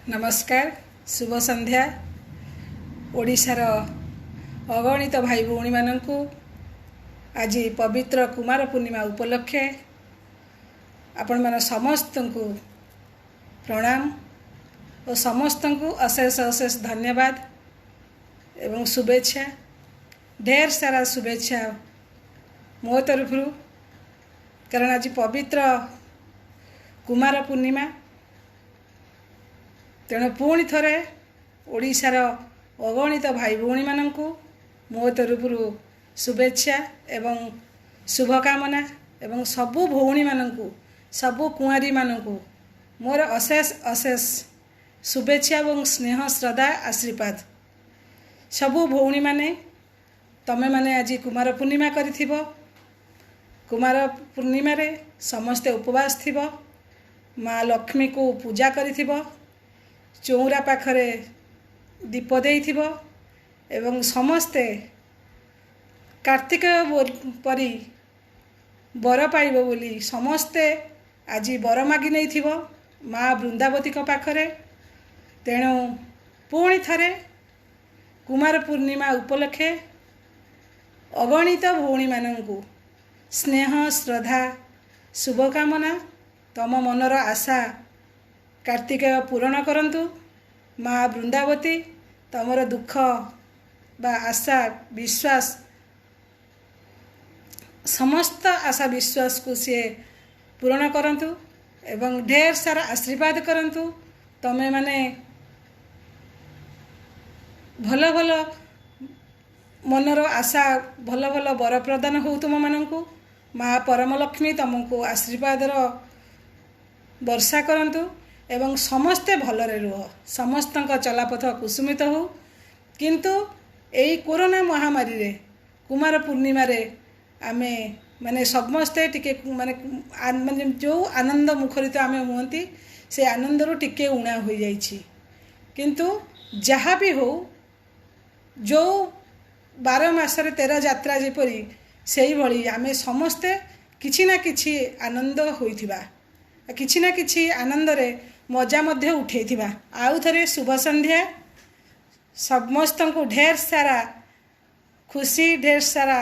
नमस्कार शुभ संध्या ओडिशार अगणित भाई भौणी माननकु आज पवित्र कुमार पूर्णिमा उपलक्षे आपण मन समस्त को प्रणाम और समस्त को अशेष अशेष धन्यवाद एवं शुभेच्छा ढेर सारा शुभेच्छा मो तरफ कारण आज पवित्र कुमार पूर्णिमा तेणु पुणी थरे ओडिशार अगणित भाई भौणी माननकु मो तरफ शुभेच्छा एवं शुभकामना एवं सबु भौणी माननकु सबु कुआरी माननकु मोर अशेष अशेष शुभेच्छा एवं स्नेह श्रद्धा आशीर्वाद। सबु भौणी माने तमे माने आज कुमार पूर्णिमा करिथिबो। कुमार पूर्णिमा रे समस्ते उपवास थिबो, माँ लक्ष्मी को पूजा करिथिबो, चौरा पाखरे दीप देइथिबो एवं समस्ते कार्तिक परी बर पाइबो बोली समस्ते आज बर मागी नैथिबो माँ वृंदावती को पाखरे। तेणु पुणी थरे कुमार पूर्णिमा उपलक्षे अगणित भौणी माननकु स्नेह श्रद्धा शुभकामना। तम मनर आशा कार्तिक पूरण करंतु। माँ वृंदावती तमर दुख बा आशा विश्वास समस्त आशा विश्वास को सी पूरण करंतु एवं ढेर सारा आशीर्वाद करंतु। तमे माने भल भल मनर आशा भल भल वर प्रदान हो तुम माननकु। माँ परमलक्ष्मी तुमको आशीर्वाद वर्षा करंतु एवं समस्ते भलरे रुह, समस्त चलापथ कुसुमित हो। किंतु एई कोरोना महामारी रे कुमार पूर्णिमा रे आमे माने समस्ते टिके माने जो आनंद मुखरित आमे हुंती से आनंद रो टिके उणा हो जाइछि। किंतु जहाँ भी हो जो 12 मासरे 13 यात्रा जेपरी सेही भली आमे समस्ते किछि ना किछि आनंद होइथिबा, किछि ना किछि आनंद रे मजा मध्य उठेइथिबा। आउ थरे शुभ संध्या समस्त को ढेर सारा खुशी ढेर सारा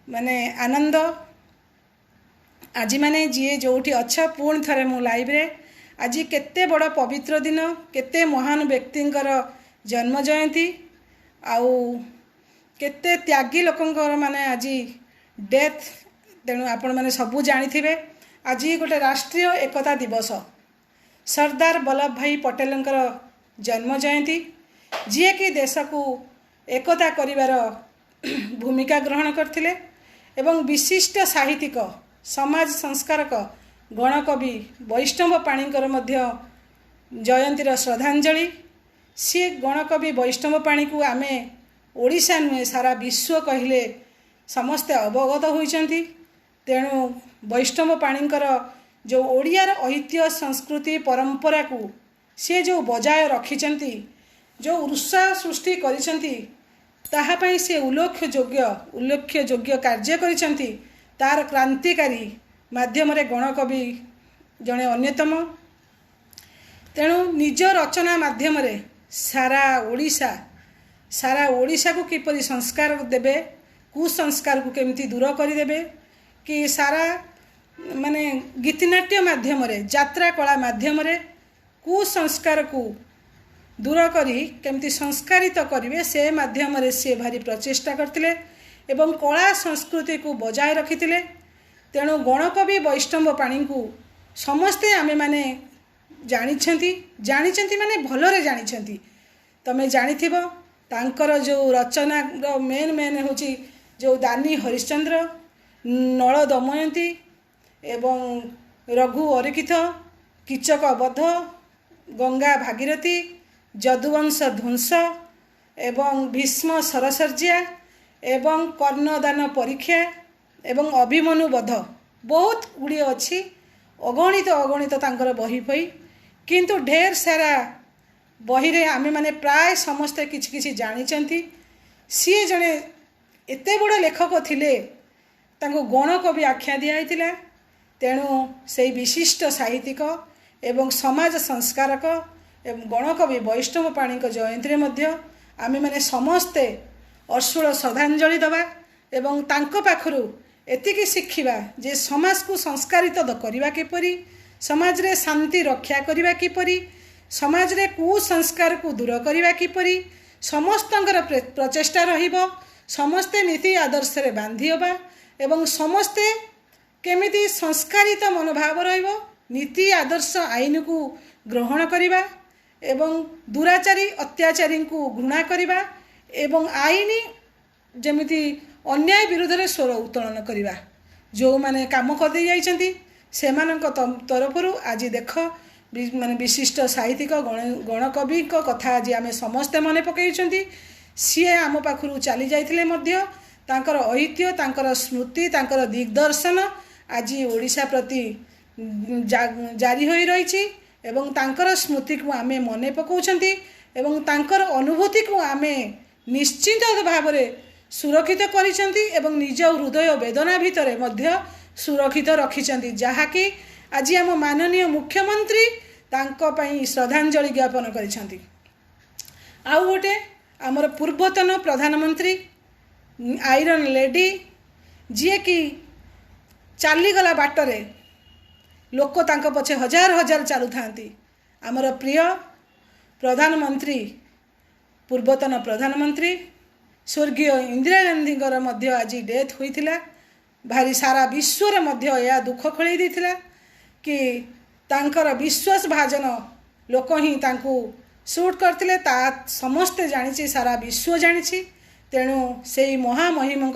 माने आनंद। आज माने जी जोठी अच्छा पुणी थरे मु लाइव रे आज केते बड़ पवित्र दिन, केते महान व्यक्तिंकर जन्म जयंती आउ केते त्यागी लोकंकर माने आज डेथ। तेणु आपण माने सबू जानिथिबे आज गोटे राष्ट्रीय एकता दिवस सरदार वल्लभ भाई पटेलंकर जन्म जयंती, जी कि देश को एकता करिवार भूमिका ग्रहण करथिले एवं विशिष्ट साहित्यिक समाज संस्कारक गणकवि वैष्णव पाणीकर मध्य जयंतीर श्रद्धांजलि। सी गणकवि वैष्णव पाणी को आमे ओडिशा नुहे सारा विश्व कहले समस्ते अवगत होइचंती। तेणु वैष्णव पाणीकर जो ओडियार ऐतिह्य संस्कृति परंपरा को सी जो बजाय रखिचंती, जो उत्साह सृष्टि करिसंती ताहा पई से उल्लेख्य योग्य कार्य करिसंती। तार क्रांतिकारी माध्यम रे गणकवि जने अन्यतम। तेणु निज रचना माध्यम रे सारा ओडिशा को किपरि संस्कार देबे, कुसंस्कार को केमती दूर करदेबे कि सारा माने गीतनाट्य माध्यम रे यात्रा कला माध्यम रे कुसंस्कार को दूर करी केमती संस्कारित करिवे से माध्यम रे से भारी प्रचेष्टा करथिले एवं कला संस्कृति को बजाय रखिथिले। तेणु गणकवि वैष्णव पाणी को समस्ते आमे माने जानिछंती माने भलरे जानिछंती। तमे जानिथिबो तांकर जो रचना मेन होची जो दानी हरिश्चंद्र, नल दमयंती एवं रघु अरिकिथ, कीचक बध, गंगा भागीरथी, यदुवंश ध्वंस एवं भीष्म सरसर्या एवं कर्णदान परीक्षा एवं अभिमन्यु बध बहुत गुड़िए अच्छी अगणित तांकर बही पई। किंतु ढेर सारा बही रे आमे माने प्राय समस्ते किछि किछि जानिचंती। सी जने एते बड़ लेखक थिले तांको गणकवि आख्या दिया। तेणु से विशिष्ट साहित्यिक एवं समाज संस्कारक एवं गणकवि वैष्णव पाणी जयंती मध्य आमे माने समस्ते अश्रुल श्रद्धांजलि दबा एवं तांको पाखरु एतिकी शिखिबा जे समाज को संस्कारित करबा किपरि, समाज रे शांति रक्षा करबा किपरि, समाज रे कुसंस्कार को दूर करबा किपरि, समस्तंकर प्रचेष्टा रहिबो, समस्ते नीति आदर्श रे बांधी होबा एवं समस्ते केमिति संस्कारित मनोभाव रहिबो, नीति आदर्श आईन को ग्रहण करिबा एवं दुराचारी अत्याचारी को घृणा करिबा एवं आईन जमिति अन्याय विरुद्ध रे स्वर उत्तोलन करिबा। जो माने काम कर दे जाइछन्ती सेमानक तरफरु आज देख माने विशिष्ट साहित्यिक गणकवि कथा आज आमे समस्ते मने पकैछन्ती। सीए आम पाखरु चली जाइथिले मध्य तांकर ऐतिह्य, तांकर स्मृति, तांकर दिग्दर्शन आज ओडिशा प्रति जारी होई रहिछि एवं तांकर स्मृति को आमे मने पकाउछन्ती एवं तांकर अनुभूति को आमे निश्चित भाव में सुरक्षित करिसेंती एवं निज हृदय वेदना भितर मध्य सुरक्षित रखिसेंती, जहाँकि आज आम माननीय मुख्यमंत्री तांको पई श्रद्धांजलि ज्ञापन करिसेंती। आउ गोटे आमर पूर्वतन प्रधानमंत्री आयरन लेडी जी कि चलीगला बाटरे लोक तांको पछे हजार हजार चलु थांती। आमर प्रिय प्रधानमंत्री पूर्वतन प्रधानमंत्री स्वर्गीय इंदिरा गांधी मध्य आज डेथ होइथिला। भारी सारा विश्व रे मध्य या दुख खोलै दिथिला कि तांकर विश्वास भाजन लोक ही तांको शूट करथिले, ता समस्ते जानिछि, सारा विश्व जानिछि। तेणु सेई महामहिम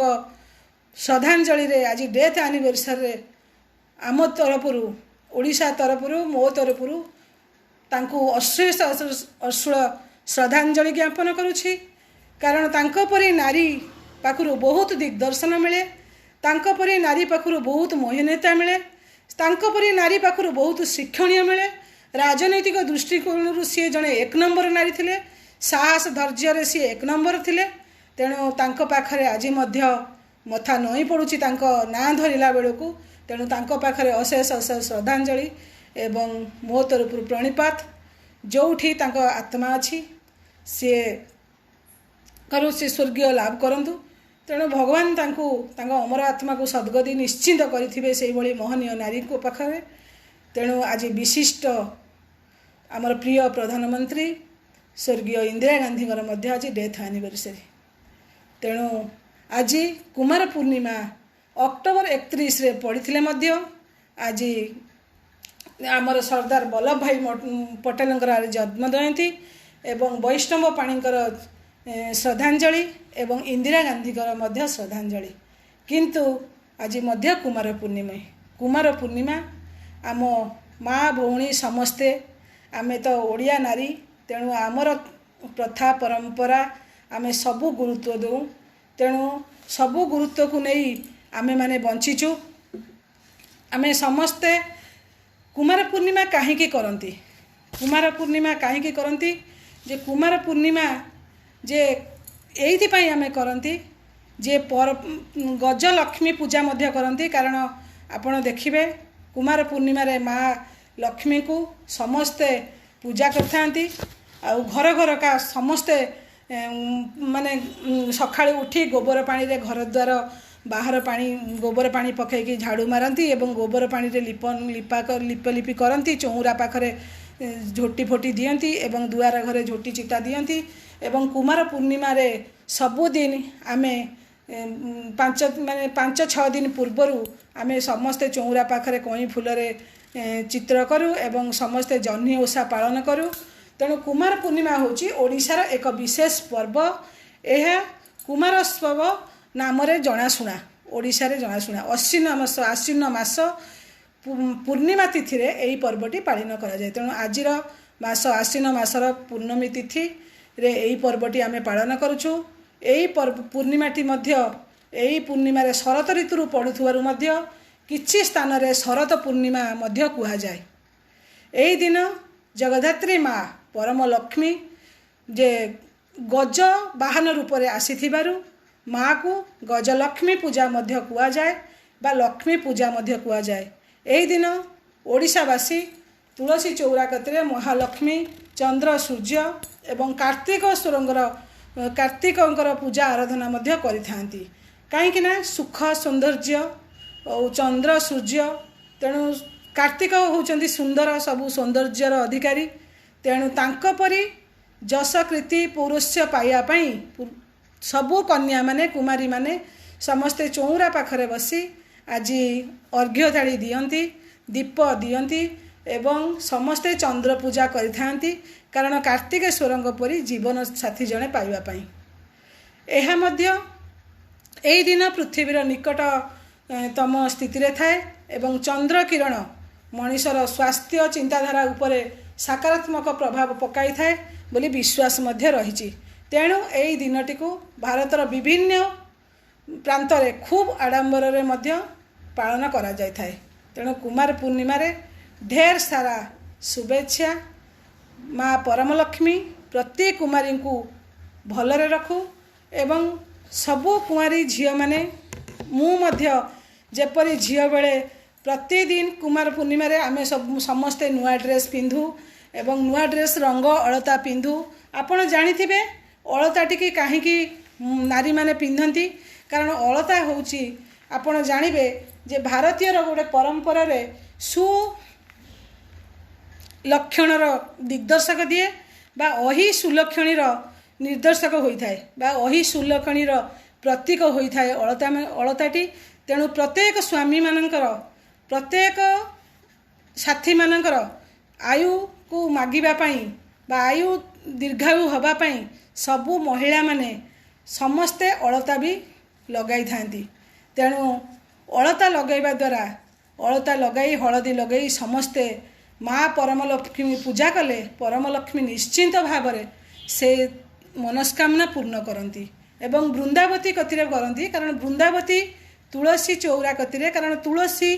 श्रद्धांजलि रे आज डेथ एनिवर्सरी रे आम तरफरु ओडिशा तरफरु मो तरफरु तांको अश्रुल श्रद्धांजलि ज्ञापन करुछि। कारण तांको परी नारी पाखरु बहुत दिग्दर्शन मिले, तांको परी नारी पाखरु बहुत मोहिनीयता मिले, तांको परी नारी पाखरु बहुत शिक्षणीय मिले। राजनैतिक दृष्टिकोण सी जड़े एक नंबर नारी थिले, साहस धैर्य सी एक नंबर थिले। तेणु तांको पाखरे आज मध्य मथा नई पड़ुछि तांको ना धरिला बेलू। तेणु तांको पाखरे अशेष अशेष श्रद्धांजलि एवं मो तरफ प्रणिपात। जोठी तांको आत्मा अछि सी करू से स्वर्गीय लाभ करंतु। तेणु भगवान तांको अमर आत्मा को सद्गति निश्चिंत करिथिबे सेहि भली महनीय नारी को पाखरे। तेणु आज विशिष्ट आमर प्रिय प्रधानमंत्री स्वर्गीय इंदिरा गांधी मध्य आज डेथ एनिवर्सरी। तेणु आज कुमार पूर्णिमा अक्टोबर 31 रे पड़िथिले मध्य आज आमर सरदार वल्लभ भाई पटेल जन्म जयंती एवं वैष्णव पाणीकर श्रद्धांजलि एवं इंदिरा गांधी मध्य श्रद्धांजलि। किंतु आज मध्य कुमार पूर्णिमा आम माँ भौणी समस्ते आमे तो ओडिया नारी। तेणु आमर प्रथा परंपरा आमे सबू गुरुत्व दऊ। तेणु सबू गुरुत्व को नहीं आमे माने बंचीचु। आमे समस्ते कुमार पूर्णिमा काहींकी करंती, कुमार पूर्णिमा काहींकी करंती जे कुमार पूर्णिमा जे एइथि पई आमे करंती जे गजलक्ष्मी पूजा मध्य करंती। कारण आपण देखिबे कुमार पूर्णिमा रे माँ लक्ष्मी को समस्ते पूजा करथांती। आ घर घर का समस्ते माने सकाळु उठी गोबर पानी रे घर द्वार बाहर पानी गोबर पानी पकईकि झाड़ू मारती एवं गोबर पानी रे लिपलिपि करती। चौरा पाखरे झोटी फोटी दियंती एवं दुआर घरे झोटी चिता दियंती। एवं कुमार पूर्णिमा रे सबुदिन आमे 5-6 दिन पूर्वरु आमे समस्ते चौरा पाखरे कई फूल रे चित्र करूँ एवं समस्ते जह्नी ओषा पालन करूँ। तेणु कुमार पूर्णिमा होची ओडिशार एक विशेष पर्व। यह कुमारोत्सव नाम रे जनाशुना ओडिशा रे जनाशुना। आश्विन मास पूर्णिमा तिथि रे एही पर्वटी पालन करा जाय। तेणु आजिर मास आश्विन मासर पूर्णमी तिथि रे एही पर्वटी आमे पालन करूछु। एही पूर्णिमाटी मध्य एही पूर्णिमा रे शरत ऋतु पड़ुथुवारु मध्य किछि स्थान रे शरत पूर्णिमा मध्य कुहा जाय। एही दिन जगधात्री माँ परम लक्ष्मी जे गज वाहन रूप रे आसीथिबारु माँ को गजलक्ष्मी पूजा मध्य कुआ जाए बा लक्ष्मी पूजा मध्य कुआ जाए। एही दिन ओडिशावासी तुलसी चौरा कतिरे महालक्ष्मी चंद्र सूर्य एवं कार्तिकंकर पूजा आराधना मध्य करिथांती कहीं सुख सौंदर्य और चंद्र सूर्य तेणु कार्तिक होउचंती सुंदर सबु सौंदर्यर अधिकारी तेणु तांको परी जस कृति पौरुष्य पाइबा पई सबु कन्या माने कुमारी माने समस्ते चौरा पाखरे बसी आज अर्घ्य थाली दियंती दीप दियंती एवं समस्ते चंद्र पूजा करिथांती कारण कार्तिकेश्वरंग परी जीवन साथी जणे पाइबा पई एहा मध्य एई दिन पृथ्वीर निकटतम स्थिति रे थाए एवं चंद्र किरण मनीषर स्वास्थ्य चिंताधारा उपरे सकारात्मक प्रभाव पकाई थाए बोली विश्वास मध्य रही तेणु एई दिनटी को भारतर विभिन्न प्रांत रे खूब आडंबर रे मध्य पालन करा जाय थाए तेणु कुमार पूर्णिमा रे ढेर सारा शुभेच्छा माँ परमलक्ष्मी प्रत्येक कुमारी को भलरे रखू एवं सबु कुमारी झियो माने मु मध्य जेपरी झियो बेले प्रतिदिन कुमार पूर्णिमा रे आमे सब समस्ते नुआ ड्रेस पिंधु एवं नुआ ड्रेस रंग अलता पिंधु आपण जानिथिबे अलता टिकी काहीकि नारी माने पिंधंती कारण अलता होउची आपण जानिबे जे भारतीय रो गोटे परंपरा रे सु लक्षणर दिग्दर्शक दिए बा अही सुलक्षणीर निर्देशक होइथाय बा अही सुलक्षणीर प्रतीक होइथाय अलताटी तेणु प्रत्येक स्वामी मानकर प्रत्येक साथी मानकर आयु को मागिबा पई बा आयु दीर्घायु हबा पई सबु महिला माने समस्ते अलता भी लगाई थांती तेणु अलता लगैबा द्वारा अलता लगाई हलदी लगाई समस्ते माँ परमलक्ष्मी पूजा कले परमलक्ष्मी निश्चिंत भाव से मनस्कामना पूर्ण करती एवं वृंदावती कतिरे करती कारण वृंदावती तुलसी चौरा कतिरे कारण तुलसी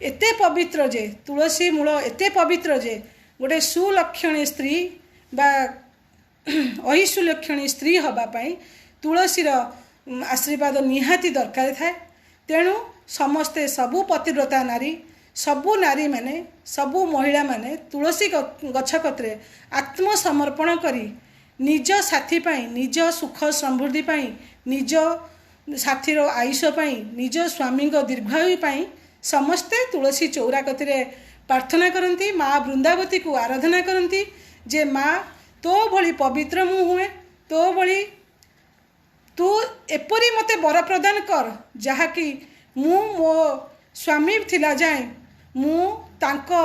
एते पवित्र जे तुलसी मूल एते पवित्र जे गोटे सुलक्षणी स्त्री बा अहिसुलक्षणी स्त्री हबा पई तुलसीर आशीर्वाद निहाती दरकार थाए तेणु समस्ते सबु पतिव्रता नारी सबु नारी माने सबु महिला माने तुलसी गछ कतरे आत्मसमर्पण करी निज साथी पाई निज सुख समृद्धि पाई निज साथीर आयुष पाई निज स्वामी दीर्घायु पाई समस्ते तुलसी चौरा कतिरे प्रार्थना करती माँ वृंदावती को आराधना करती जे माँ तो भली पवित्र मु हुए तो भली तू एपरी मते वर प्रदान कर जहाँकि मु मो स्वामी थिला जाए मु तांको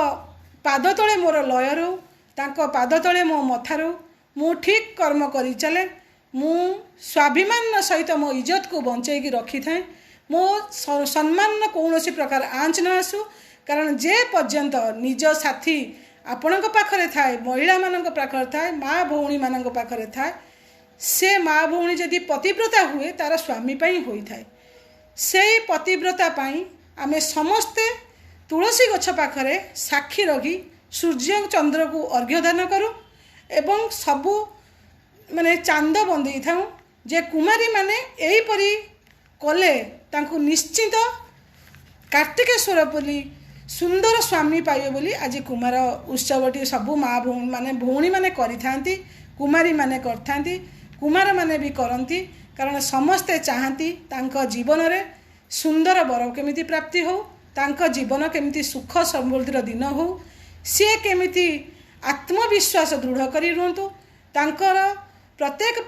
पाद तले मोर लय रो तांको पाद तले मो मथारू मु ठीक कर्म करी चले मु स्वाभिमान सहित मो इज्जत को बंचेगी रखी थाए मो सम्मान कौन प्रकार आँच न आसू कारण जे पर्यंत निज साथी आपण पाखरे थाए महिला मान पाखरे थाए माँ भौणी मान पाखरे थाए से माँ भौणी जदि पतिव्रता हुए तार स्वामी पाई होई थाए से पतिव्रता पाई आमे समस्ते तुलसी गछ पाखरे साक्षी रखी सूर्य चंद्र को अर्घ्यदान करूँ एवं सबू माने चांद बंदई था जे कुमारी माने एही परी कले तांको निश्चित कार्तिकेश्वर बोली सुंदर स्वामी पाइबे बोली आज कुमार उत्सवटी सबू माँ भौणी माने करिथांती कुमारी माने करथांती कुमार माने भी करती कारण समस्ते चाहती तांको जीवन रे सुंदर वर केमिति प्राप्ति हो तांको जीवन केमिति सुख समृद्धिर दिन हो सी केमिति आत्मविश्वास दृढ़ करी रुहतु तांकर प्रत्येक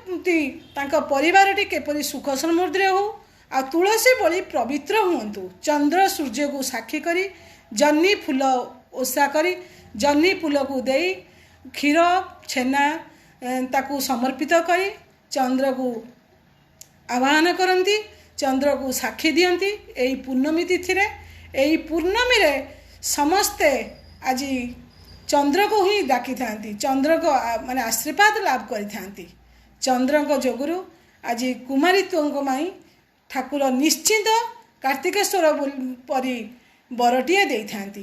तांको परिवारटी केपरि सुख समृद्धि हो आ तुलसी बड़ी पवित्र हुंतु चंद्र सूर्य को साक्षी करी जन्नी फूल ओषा करी जन्नी फूल को दे क्षीर छेना ताकू समर्पित करी चंद्र को आह्वान करती चंद्र को साक्षी दियंती एई पूर्णमी तिथि रे एई पूर्णमी रे समस्ते आज चंद्र को ही डाकी थांती चंद्र को माने आशीर्वाद लाभ करी थांती चंद्र को जोगुरु आज कुमारीत्व माई ठाकुर निश्चिंत कार्तिकेश्वर परी बरटीए दे थांती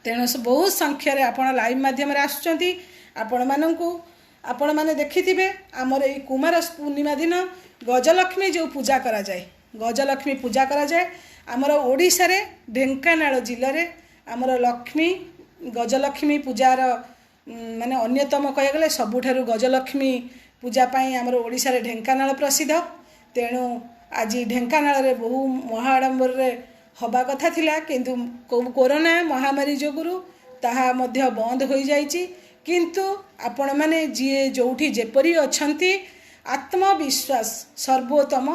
तेणु बहुत संख्यारे आपण लाइव माध्यम आसुचंती आपण माने देखिथिबे आमर ए कुमार पूर्णिमा दिन गजलक्ष्मी जो पूजा करा जाए गजलक्ष्मी पूजा करा जाए आमर ओडिशा रे ढेंकानाल जिले रे आमर लक्ष्मी गजलक्ष्मी पूजार माने अन्यतम कह गले सबुठारु गजलक्ष्मी पूजा पाई आमर ओडिशा रे ढेंकानाल प्रसिद्ध। तेणु आज ढेंकानाल रे बहु महाआडंबर रे हवा कथा थिला, किंतु कोरोना महामारी जोगुरु ताहा मध्य बंद हो जाइछि। किंतु आपण माने जी जोठी जेपरी अछंती आत्मविश्वास सर्वोत्तम।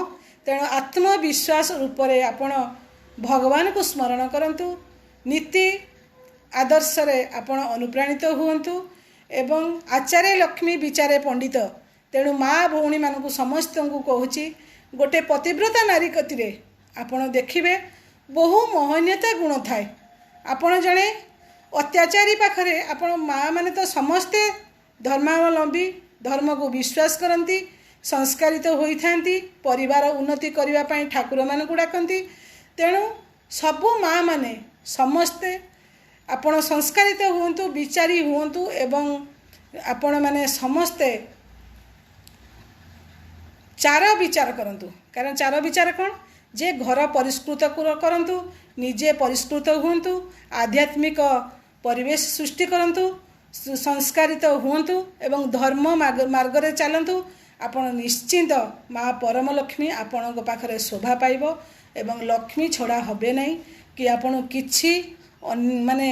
तेणु आत्मविश्वास रूप रे आपण भगवान को स्मरण करंतु, नीति आदर्श रे आपण अनुप्राणित हुअंतु एवं आचार्य लक्ष्मी विचारे पंडित। तेणु माँ भौणी मानकु समस्त को कहूची गोटे पतिव्रता नारी कतिरे आपण देखिबे बहु महनीयता गुण थाए। आपण जणे अत्याचारी पाखरे आपण माँ माने तो समस्ते धर्मावलंबी, धर्म को विश्वास करती, संस्कारित होई थांती, परिवार उन्नति करबा पई ठाकुर मान को डाकंती। तेणु सबु माँ माने समस्ते आपण संस्कारित हुअंतु, विचारी हुअंतु एवं आपण माने समस्ते चार विचार करंतु। कारण चार विचार कौन जे घर परिष्कृत करंतु, निजे परिष्कृत हुअंतु, आध्यात्मिक परिवेश सृष्टि करंतु, संस्कारित हुअंतु एवं धर्म मार्ग रे चलंतु। आपण निश्चिंत माँ परम लक्ष्मी आपण पाखरे शोभा पाइब एवं लक्ष्मी छड़ा हबे नहीं कि आपण किछि माने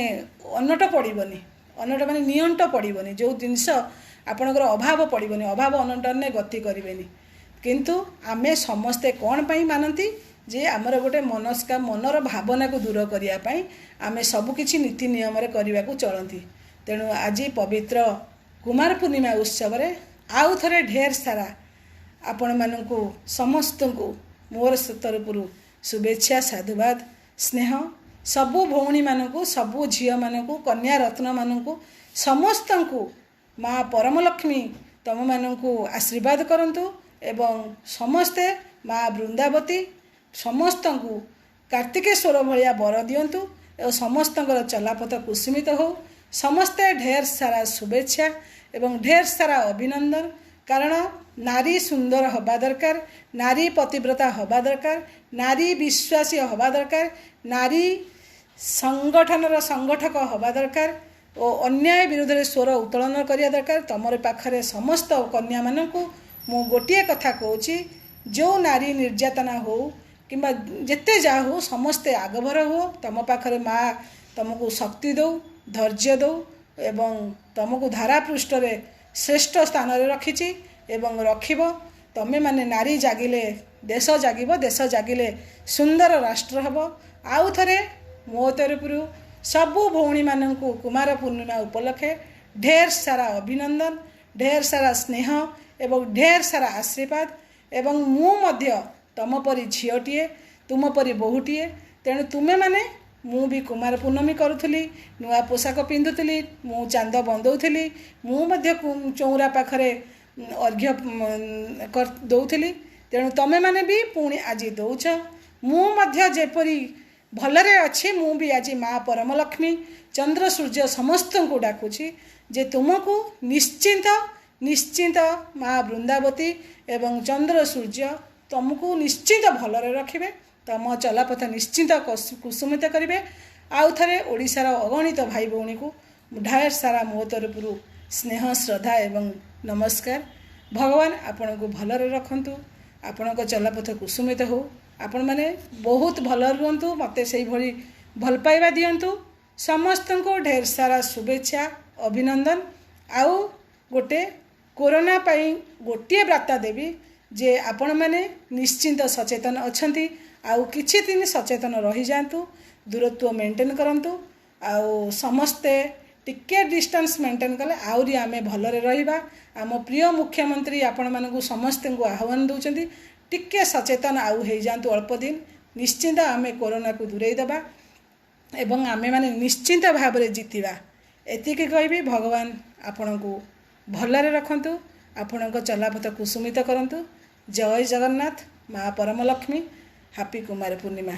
अनट पड़िबनी, अनट माने नियंट पड़िबनी, जो जिनस आपणकर अभाव पड़िबनी, अभाव अनटने गति करिवेनी। किंतु आमे समस्ते कौन पाई मानती जे आमर गोटे मनस्का मनर भावना को दूर करिया पाई आमे सब किछि नीति नियम रे करिवा को चलती। तेणु आज पवित्र कुमार पूर्णिमा उत्सव रे आउ थरे ढेर सारा आपण मानकु समस्त को मोर तरफरु शुभेच्छा, साधुवाद, स्नेह। सबु भौणी मानकु, सबु झियो मानकु, कन्या रत्न मानकु समस्त को माँ परम लक्ष्मी तम मानकु आशीर्वाद करंतु एवं समस्ते माँ वृंदावती समस्त को कार्तिकेश्वर भलिया बर दियंतु एवं समस्त चलापथ कुसुमित हो। समस्ते ढेर सारा शुभेच्छा एवं ढेर सारा अभिनंदन। कारण नारी सुंदर हवा दरकार, नारी पतिव्रता हवा दरकार, नारी विश्वासी हवा दरकार, नारी संगठनर संगठक हवा दरकार और अन्याय विरुद्ध रे स्वर उत्तोलन करिया दरकार। तमरे पाखरे समस्त कन्या मानकु मु गोटे कथा कहूँ, जो नारी निर्यातना हो किंबा जेते जा हो समस्ते आगभर हो। तम पाखरे माँ तुमको शक्ति दो, धैर्य दो एवं तुमको धारा पृष्ठ रे श्रेष्ठ स्थान रे रखिछि एवं रखिब। तमे माने नारी जागिले देश जागिब, देश जागिले सुंदर राष्ट्र हब। आउ थरे मो तरफरु सबु भौणी मानकु कुमार पूर्णिमा उपलक्षे ढेर सारा अभिनंदन, ढेर सारा स्नेह एवं ढेर सारा आशीर्वाद। एवं मु मध्य तम परी झीटीए, तुम परी बहुटीए। तेणु तुम्हें माने मु भी कुमार पूर्णमी करुथली, नुआ पोशाक पिंधुली, मु चांद बंदौली, मु मध्य चौरा पाखरे अर्घ्य दौली। तेणु तमें माने भी पुणी आज दौछ। मु मध्य जेपरी भलरे अच्छी मु भी आज माँ परम लक्ष्मी चंद्र सूर्य समस्त को डाकुची जे तुमको निश्चिंत निश्चिंत माँ वृंदावती एवं चंद्र सूर्य तुमको निश्चिंत भलरे रखिबे, तम चलापथ निश्चिंत कुसुमित करिवे। आउ थरे ओडिशार अगणित भाई भौणी को ढेर सारा मो तरफरु स्नेह श्रद्धा एवं नमस्कार। भगवान आपण को भलरे रखंतु, आपण को चलापथ कुसुमित हो, आपण माने बहुत भल रुहंतु, मते सेही भली भल पाइबा दियंतु। समस्त को ढेर सारा शुभेच्छा अभिनंदन। आउ गोटे कोरोना पाई गोटे वार्ता देवी जे आपण माने निश्चिंत सचेतन अछंती, आउ किछि दिन सचेतन रही जातु, दूरत्व मेंटेन करंतु, आउ समस्ते टिके डिस्टेंस मेंटेन कले आउरी आमे भलरे रहिबा। आम प्रिय मुख्यमंत्री आपण मानकु समस्त को आह्वान दउचंती टिके सचेतन आउ हे जातु, अल्प दिन निश्चिंत आमे कोरोना को दूरेई देबा एवं आमे माने निश्चिंत भाव रे जीतिबा। एतिके कहबी भगवान आपण को भलरे रखंतु, आपण को चलापथ कुसुमित करंतु। जय जगन्नाथ, माँ परम लक्ष्मी। हैप्पी कुमार पूर्णिमा।